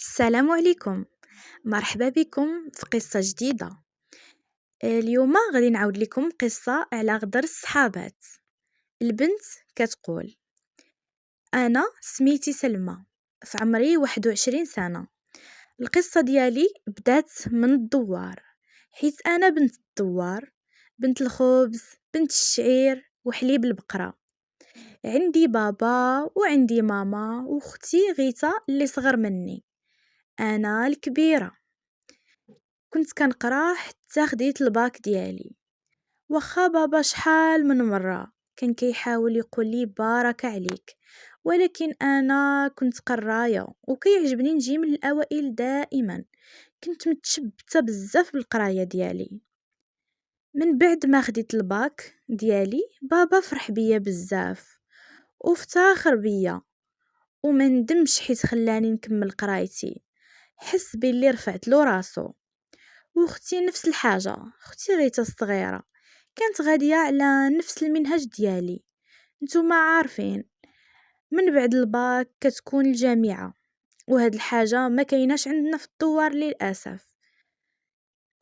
السلام عليكم. مرحبا بكم في قصة جديدة. اليوم غادي نعاود لكم قصة على غدر الصحابات. البنت كتقول: أنا سميتي سلمى، في عمري 21 سنة. القصة ديالي بدات من الدوار، حيت أنا بنت الدوار، بنت الخبز، بنت الشعير وحليب البقرة. عندي بابا وعندي ماما وختي غيتا اللي صغر مني. أنا الكبيرة. كنت كنقرا حتى خديت الباك ديالي، واخا بابا شحال من مرة كان كيحاول يقول لي بارك عليك، ولكن انا كنت قرايه وكيعجبني نجي من الاوائل دائما. كنت متشبته بزاف بالقرايه ديالي. من بعد ما خديت الباك ديالي بابا فرح بيا بزاف وافتخر بيا، وما ندمش حيت خلاني نكمل قرايتي. حس باللي رفعت له راسو. واختي نفس الحاجة، اختي ريتا الصغيرة كانت غادية على نفس المنهج ديالي. نتوما عارفين، من بعد الباك كتكون الجامعة، وهاد الحاجة ما كايناش عندنا في الدوار للأسف.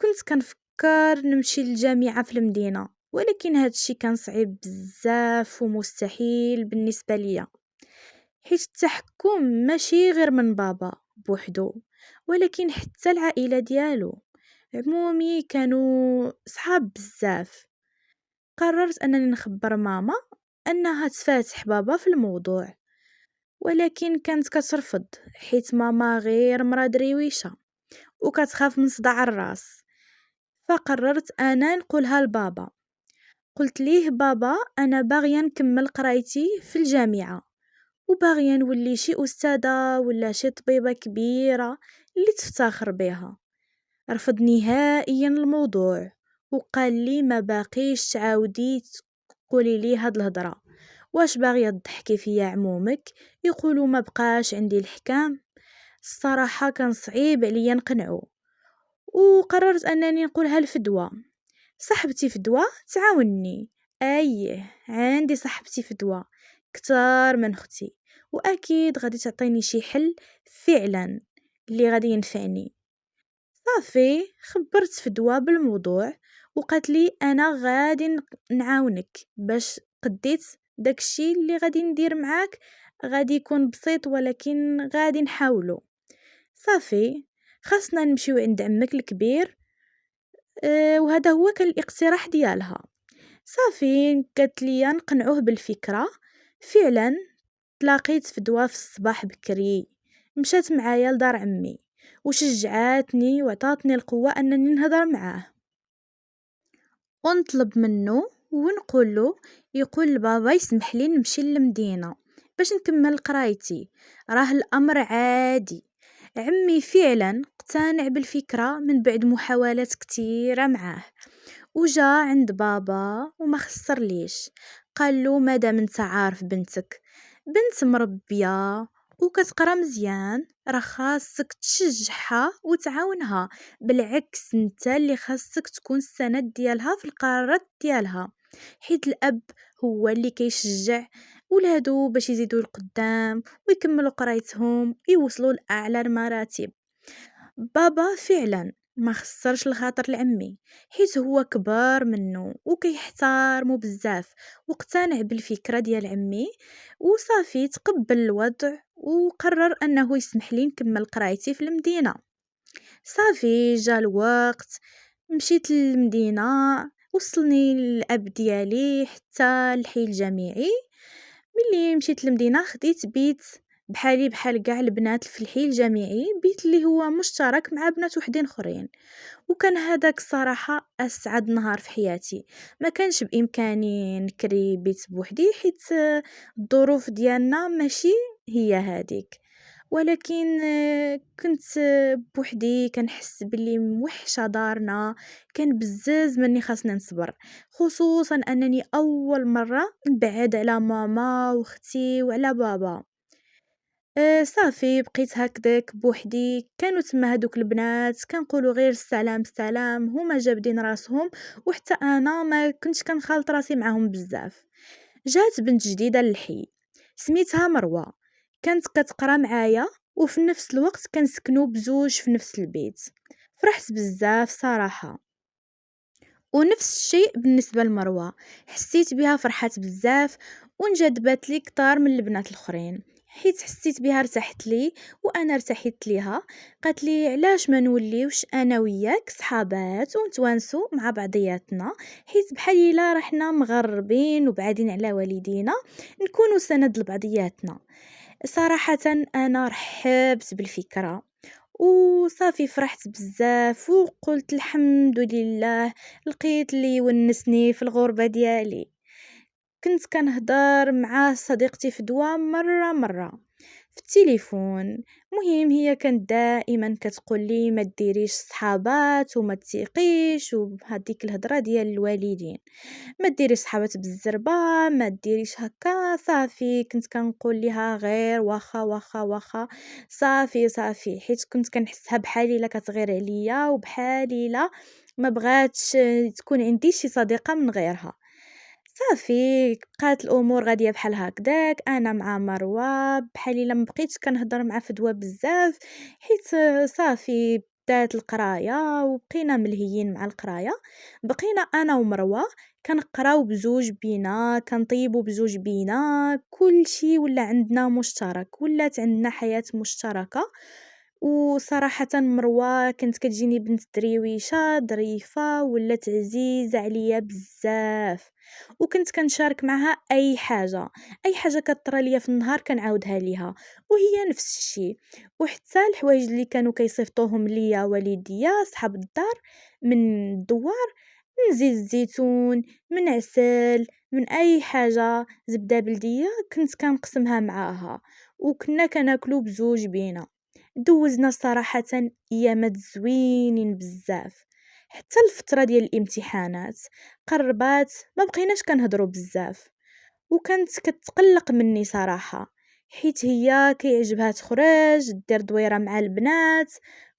كنت كنفكر نمشي للجامعة في المدينة، ولكن هاد الشي كان صعيب بزاف ومستحيل بالنسبة ليا، حيت التحكم ماشي غير من بابا بوحدو، ولكن حتى العائلة ديالو. عمومي كانوا صحاب بزاف. قررت انني نخبر ماما انها تفاتح بابا في الموضوع، ولكن كانت كترفض، حيت ماما غير مرا درويشه وكتخاف من صداع الراس. فقررت انا نقولها لبابا. قلت ليه: بابا، انا باغيه نكمل قرايتي في الجامعه، وباغيه نولي شي استاذه ولا شي طبيبه كبيره اللي تفتخر بها. رفض نهائيا الموضوع، وقال لي: ما باقيش تعاودي تقولي لي هاد الهضره، واش باغيه تضحكي فيا عمومك؟ يقولوا ما بقاش عندي الحكام. الصراحه كان صعيب عليا نقنعه، وقررت انني نقولها لفدوى صاحبتي. فدوى تعاوني. ايه، عندي صاحبتي فدوى كتار من اختي، واكيد غادي تعطيني شي حل فعلا اللي غادي ينفعني. صافي، خبرت فدوى بالموضوع، وقالت لي انا غادي نعاونك باش قديت داكشي اللي غادي ندير معاك. غادي يكون بسيط، ولكن غادي نحاولو. صافي، خاصنا نمشيو عند عمك الكبير. وهذا هو كان الاقتراح ديالها. صافي، قالت لي نقنعوه بالفكره. فعلا تلاقيت فدوى في الصباح بكري، مشات معايا لدار عمي وشجعاتني وعطاتني القوة أنني نهضر معاه ونطلب منه ونقوله يقول لبابا يسمح لي نمشي للمدينة باش نكمل قرايتي. راه الأمر عادي. عمي فعلا اقتنع بالفكرة من بعد محاولات كتيرة معاه، وجا عند بابا وما خسر ليش. قال له: مادام انت عارف بنتك بنت مربية وكتقرا مزيان، راه خاصك تشجعها وتعاونها. بالعكس، انت اللي خاصك تكون السند ديالها في القرارات ديالها، حيت الاب هو اللي كيشجع ولادو باش يزيدوا القدام ويكملوا قرايتهم ويوصلوا لاعلى المراتب. بابا فعلا ما خسرش الخاطر لعمي، حيت هو كبار منه وكيحتارمو بزاف، واقتنع بالفكرة ديال عمي. وصافي تقبل الوضع وقرر انه يسمح لي نكمل قرايتي في المدينة. صافي، جا الوقت، مشيت للمدينة. وصلني الاب ديالي حتى الحي الجامعي. ملي مشيت للمدينة خديت بيت بحالي بحال كاع البنات في الحي الجامعي، بيت اللي هو مشترك مع بنات وحدين اخرين. وكان هذاك الصراحة اسعد نهار في حياتي. ما كانش بامكاني نكري بيت بوحدي، حيت الظروف ديالنا ماشي هي هذيك. ولكن كنت بوحدي كنحس باللي موحشه دارنا. كان بزاف مني خاصني نصبر، خصوصا انني اول مره نبعد على ماما واختي وعلى بابا. صافي بقيت هكذاك بوحدي. كانوا تما هادوك البنات كنقولوا غير السلام السلام، هما جابدين راسهم، وحتى انا ما كنتش كنخالط راسي معاهم بزاف. جات بنت جديده للحي، سميتها مروه. كانت كتقرا معايا وفي نفس الوقت كنسكنو بزوج في نفس البيت. فرحت بزاف صراحة. ونفس الشيء بالنسبة لمروة، حسيت بها فرحات بزاف وانجذبت لي كتار من البنات الاخرين، حيت حسيت بها ارتحت لي وانا ارتحت ليها. قالت لي علاش ما نوليوش انا وياك صحابات ونتوانسوا مع بعضياتنا، حيت بحال الا رحنا مغربين وبعادين على والدينا نكونوا سند لبعضياتنا. صراحة انا رحبت بالفكرة وصافي، فرحت بزاف وقلت الحمد لله لقيت اللي يونسني في الغربة ديالي. كنت كنهضر مع صديقتي في دوا مرة في التليفون، مهم هي كانت دائما كتقول لي ما ديريش صحابات وما تثيقيش وهذيك الهضره ديال الوالدين، ما ديريش صحابات بالزربه، ما ديريش هكا. صافي كنت كنقول ليها غير واخا واخا واخا، صافي حيت كنت كنحسها بحالي الا كتغير عليا وبحالي الا ما بغاتش تكون عندي شي صديقه من غيرها. صافي بقات الامور غاديه بحال هكداك، انا مع مروه بحال الا ما بقيتش كنهضر مع فدوى بزاف، حيت صافي بدات القرايه وبقينا ملهيين مع القرايه. بقينا انا ومروه كنقراو بزوج بينا، كنطيبوا بزوج بينا، كلشي ولا عندنا مشترك، ولات عندنا حياه مشتركه. وصراحة مروة كانت كتجيني بنت دريويشة ظريفة، ولات عزيزة عليا بزاف، وكنت كنشارك معها اي حاجه كطرى ليا في النهار كنعاودها ليها، وهي نفس الشيء. وحتى الحوايج اللي كانوا كيصيفطوهم ليا والديا صحاب الدار من الدوار، من زيت الزيتون، من عسل، من اي حاجه زبده بلديه، كنت كنقسمها معاها وكنا كناكلو بزوج بينا. دوزنا صراحه ايامات زوينين بزاف. حتى الفتره ديال الامتحانات قربات ما بقيناش كنهضروا بزاف، وكانت كتقلق مني صراحه، حيت هي كيعجبها تخرج دير دويره مع البنات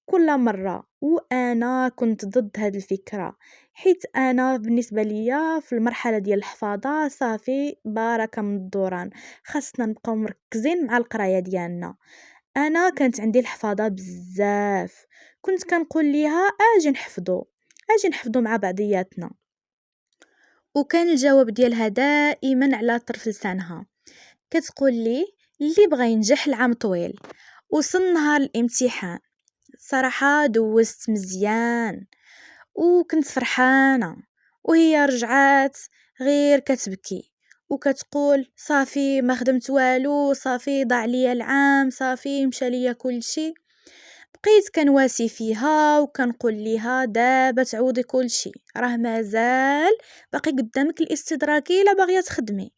كل مره، وانا كنت ضد هاد الفكره، حيت انا بالنسبه ليا في المرحله ديال الحفاظه صافي بركه من الدوران، خاصنا نبقاو مركزين مع القرايه ديالنا. انا كانت عندي الحفاظه بزاف، كنت كنقول ليها اجي نحفظوا مع بعضياتنا، وكان الجواب ديالها دائما على طرف لسانها. كتقول لي اللي بغى ينجح العام طويل. وصل نهار الامتحان، صراحة دوزت مزيان وكنت فرحانة، وهي رجعات غير كتبكي وكتقول صافي ما خدمت والو، صافي ضاع ليا العام، صافي مشى ليا كل شيء. بقيت كنواسي فيها وكنقول ليها دابا تعوضي كل شيء، راه مازال باقي قدامك الاستدراكي الا باغيه تخدمي.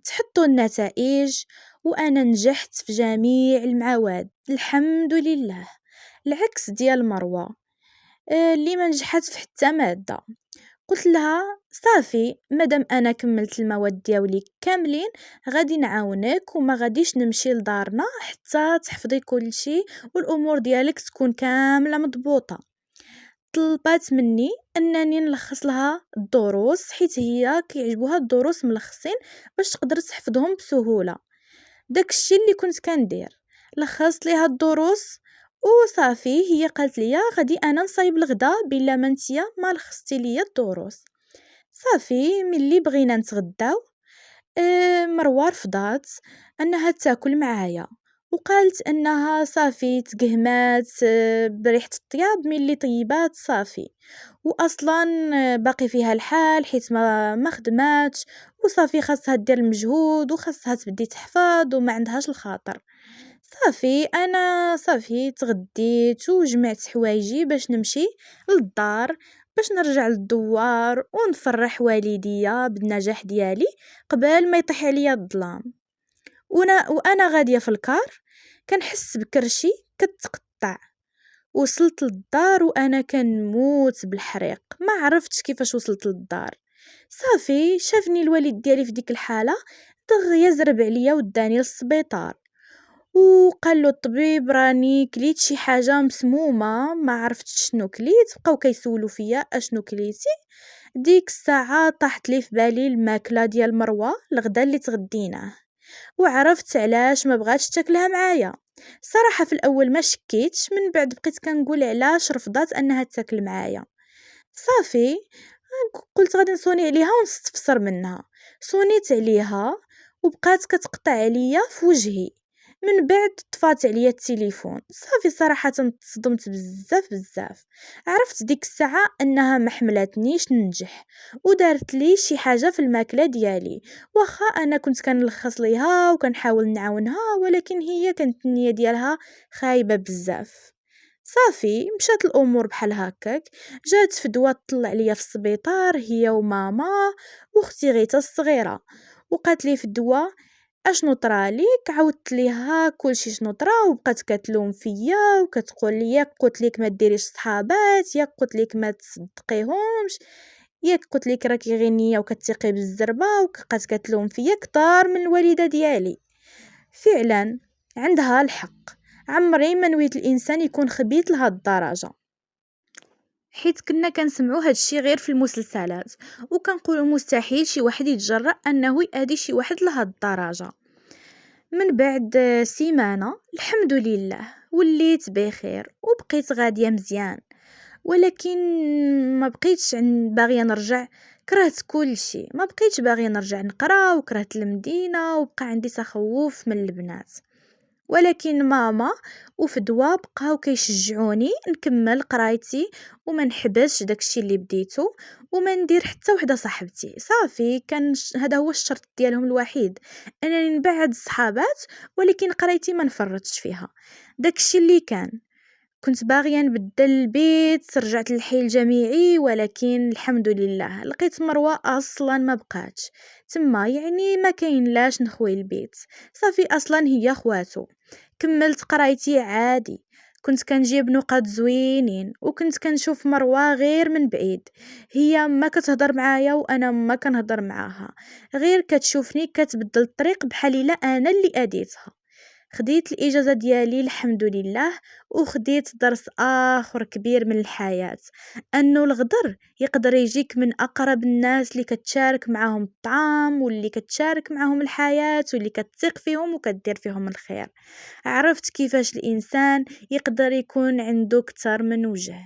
تحطوا النتائج وانا نجحت في جميع المواد الحمد لله، العكس ديال مروه اللي ما نجحت في حتى ماده. قلت لها صافي مادام انا كملت المواد ديالي كاملين غادي نعاونك وما غاديش نمشي لدارنا حتى تحفظي كل شيء والامور ديالك تكون كامله مضبوطه. طلبات مني انني نلخص لها الدروس، حيت هي كيعجبوها الدروس ملخصين باش تقدر تحفظهم بسهوله. داكشي اللي كنت كندير، لخصت ليها الدروس وصافي. هي قالت لي غادي انا نصايب الغدا بلا ما نتيا ما لخصتي ليا الدروس. صافي ملي بغينا نتغداو مروه رفضات انها تاكل معايا، وقالت انها صافي تقهمات بريحه الطياب ملي طيبات صافي، واصلا باقي فيها الحال حيت ما خدماتش، وصافي خاصها دير المجهود وخاصها تبدي تحفظ وما عندهاش الخاطر. صافي انا صافي تغديت وجمعت حوايجي باش نمشي للدار، باش نرجع للدوار ونفرح والديا بالنجاح ديالي قبل ما يطيح عليا الظلام. وانا غاديه في الكار كنحس بكرشي كتقطع. وصلت للدار وانا كنموت بالحريق، ما عرفتش كيفاش وصلت للدار. صافي شافني الوالد ديالي في ديك الحاله دغيا زرب عليا وداني للسبيطار، وقال له الطبيب راني كليت شي حاجه مسمومه، ما عرفتش شنو كليت. بقاو كيسولوا فيا اشنو كليتي. ديك الساعه طاحت لي في بالي الماكله ديال مروه الغدا اللي تغديناه. وعرفت علاش ما بغاتش تاكلها معايا. صراحة في الأول ما شكيتش، من بعد بقيت كنقول علاش رفضات أنها تاكل معايا. صافي، قلت غادي نصوني عليها ونستفسر منها. صونيت عليها وبقات كتقطع عليا في وجهي. من بعد طفات عليا التليفون. صافي صراحة تصدمت بزاف بزاف. عرفت ديك الساعة انها ما حملاتنيش ننجح ودارت لي شي حاجة في الماكلة ديالي. واخا انا كنت كنلخص ليها وكنحاول نعاونها، ولكن هي كانت النية ديالها خايبة بزاف. صافي مشات الامور بحال هكاك. جات فدوى تطلع عليا في السبيطار هي وماما واختي غيتا الصغيره، وقالت لي فدوى اشنو طراليك. عاودت ليها كلشي شنو طرا، وبقات كتلوم فيا وكتقول لي ياك قلت لك ما ديريش صحابات، ياك قلت لك ما تصدقيهمش، ياك قلت لك راكي غير نيه وكتثقي بالزربه. وبقات كتلوم فيا كتار من الوالده ديالي. فعلا عندها الحق. عمري ما نويت الانسان يكون خبيث لهاد الدرجه، حيت كنا كنسمعوا هاد الشي غير في المسلسلات، وكنقولوا مستحيل شي واحد يتجرأ انه يأذي شي واحد لهاد الدرجه. من بعد سيمانه الحمد لله وليت بخير وبقيت غاديه مزيان، ولكن ما بقيتش باغيه نرجع. كرهت كل شيء، ما بقيتش باغيه نرجع نقرا، وكرهت المدينه، وبقى عندي تخوف من البنات. ولكن ماما وفدوى بقاو كيشجعوني نكمل قرايتي وما نحبسش داكشي اللي بديتو، وما ندير حتى وحده صاحبتي. صافي كان هذا هو الشرط ديالهم الوحيد، انني نبعد الصحابات، ولكن قرايتي ما نفرطش فيها. داكشي اللي كان. كنت باغيه نبدل البيت، رجعت للحي الجامعي، ولكن الحمد لله لقيت مروه اصلا ما بقاتش تما، يعني ما كاين لاش نخوي البيت. صافي اصلا هي خواتو. كملت قرايتي عادي، كنت كنجيب نقاط زوينين، وكنت كنشوف مروه غير من بعيد. هي ما كتهضر معايا وانا ما كنهضر معاها، غير كتشوفني كتبدل الطريق بحال الا انا اللي اديتها. خديت الإجازة ديالي الحمد لله، وخديت درس آخر كبير من الحياة، أنه الغدر يقدر يجيك من أقرب الناس اللي كتشارك معاهم الطعام، واللي كتشارك معاهم الحياة، واللي كتثق فيهم وكدير فيهم الخير. عرفت كيفاش الإنسان يقدر يكون عنده كتر من وجه.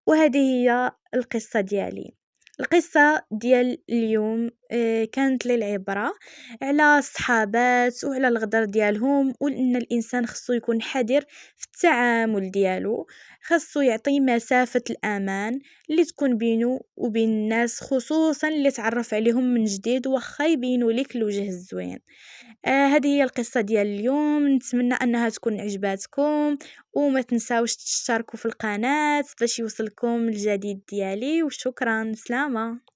وهذه هي القصة ديالي. القصة ديال اليوم كانت للعبرة على الصحابات وعلى الغدر ديالهم، وان الانسان خصو يكون حذر في التعامل ديالو، خصو يعطي مسافة الامان اللي تكون بينه وبين الناس، خصوصا اللي تعرف عليهم من جديد واخا يبينوا لك الوجه الزوين. هذه هي القصة ديال اليوم، نتمنى انها تكون عجباتكم، وما تنساوش تشتركوا في القناة باش يوصلكم الجديد ديالي. وشكرا، سلامة.